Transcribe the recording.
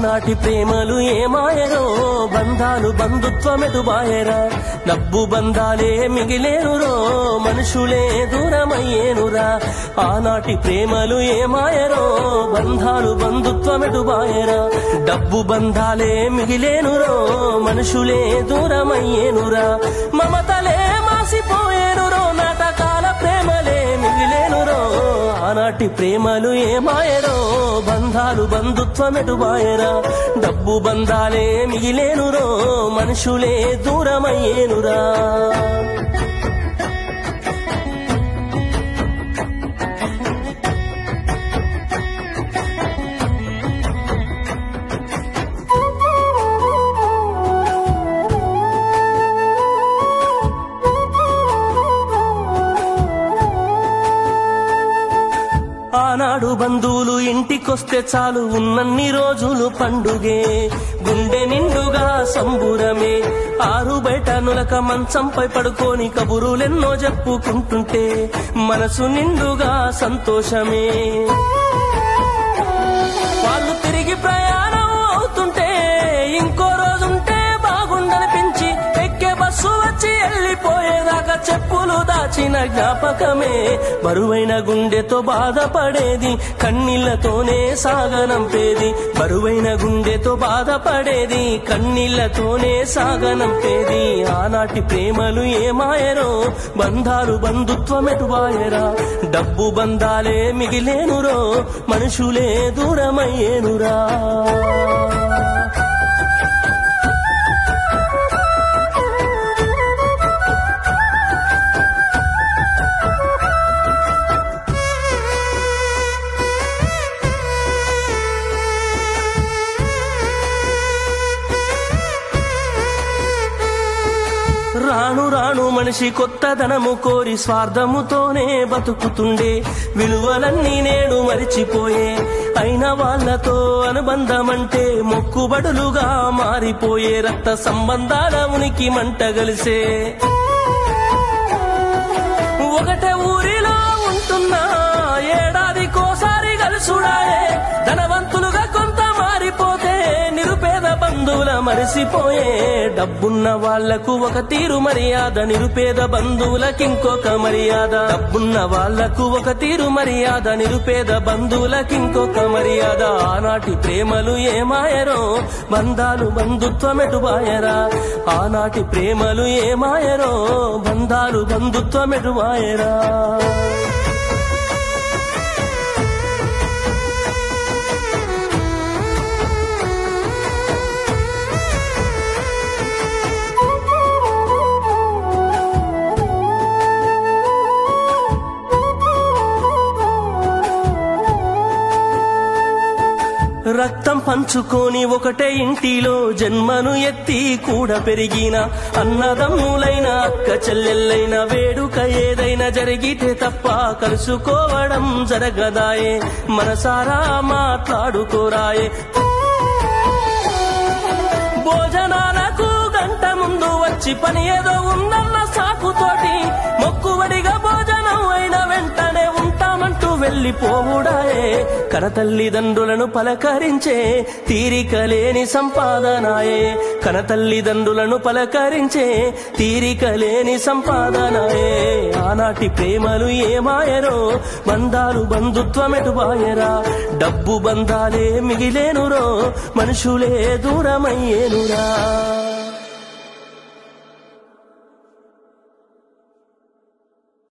ఆనాటి ప్రేమలు ఏమాయరో బంధాలు బంధుత్వమెటుబాయరా డబ్బు బంధాలే మిగిలేనురో మనుషులే దూరమయ్యేనురా ఆనాటి ప్రేమలు ఏమాయరో బంధాలు బంధుత్వమెటుబాయరా డబ్బు బంధాలే మిగిలేనురో మనుషులే దూరమయ్యేనురా మమతలే మాసిపోయేనురో నాటకాల ప్రేమలే మిగిలేనురో ఆనాటి ప్రేమలు ఏమాయరో బంధాలు బంధుత్వమెటుబాయరా డబ్బు బంధాలే మిగిలేనురో మనుషులే దూరమయ్యేనురా ఆనాడు బంధువులు ఇంటికొస్తే చాలు ఉన్నన్ని రోజులు పండుగే గుండె నిండుగా సంబురమే ఆరు బయట నులక మంచంపై పడుకొని కబురులెన్నో చెప్పుకుంటుంటే మనసు నిండుగా సంతోషమే వాళ్ళు తిరిగి ప్రయాణం అవుతుంటే ఇంకో రోజుంటే బాగుండనిపించి ఎక్కే బస్సు వచ్చి వెళ్ళిపోయేదాకా చెప్పులు దాచిన జ్ఞాపకమే బరువైన గుండెతో బాధపడేది కన్నీళ్లతోనే సాగనంపేది బరువైన గుండెతో బాధపడేది కన్నీళ్లతోనే సాగనంపేది ఆనాటి ప్రేమలు ఏమాయరో బంధాలు బంధుత్వమెటుబాయరా డబ్బు బంధాలే మిగిలేనురో మనుషులే దూరమయ్యేనురా రాను రాను మనిషి కొత్తదనము కోరి స్వార్థముతోనే బతుకుతుండే విలువలన్నీ నేడు మరిచిపోయే అయిన వాళ్లతో అనుబంధమంటే మొక్కుబడులుగా మారిపోయే రక్త సంబంధాల ఉనికి మంట కలిసే ఒకటే ఊరిలో ఉంటున్నా ఏడాదికోసారి కలుసుడాయే ధనవంతులుగా కొంత మారిపోతే నిరుపేద బంధువుల మరిసిపోయే డబ్బున్న వాళ్లకు ఒక తీరు మర్యాద నిరుపేద బంధువులకింకొక మర్యాద డబ్బున్న వాళ్లకు ఒక తీరు మర్యాద నిరుపేద బంధువులకింకొక మర్యాద ఆనాటి ప్రేమలు ఏమాయరో బంధాలు బంధుత్వమెటుబాయరా ఆనాటి ప్రేమలు ఏమాయరో బంధాలు బంధుత్వమెటుబాయరా రక్తం పంచుకొని ఒకటే ఇంటిలో జన్మను ఎత్తి కూడా పెరిగిన అన్నదమ్ములైన అక్క చెల్లెళ్ళైన వేడుక ఏదైనా జరిగితే తప్ప కలుసుకోవడం జరగదాయే మనసారా మాట్లాడుకోరాయే భోజనాలకు గంట ముందు వచ్చి పని ఏదో ఉందన్న సాకుతోటి మొక్కుబడిగా భోజనం అయిన వెంటనే ఉంటామంటూ వెళ్లిపోవుడాయే కనతల్లిదండ్రులను పలకరించే తీరిక లేని సంపాదనాయే కనతల్లిదండ్రులను పలకరించే తీరిక లేని సంపాదనాయే ఆనాటి ప్రేమలు ఏమాయరో బంధాలు బంధుత్వమెటుబాయరా డబ్బు బంధాలే మిగిలేనురో మనుషులే దూరమయ్యేనురా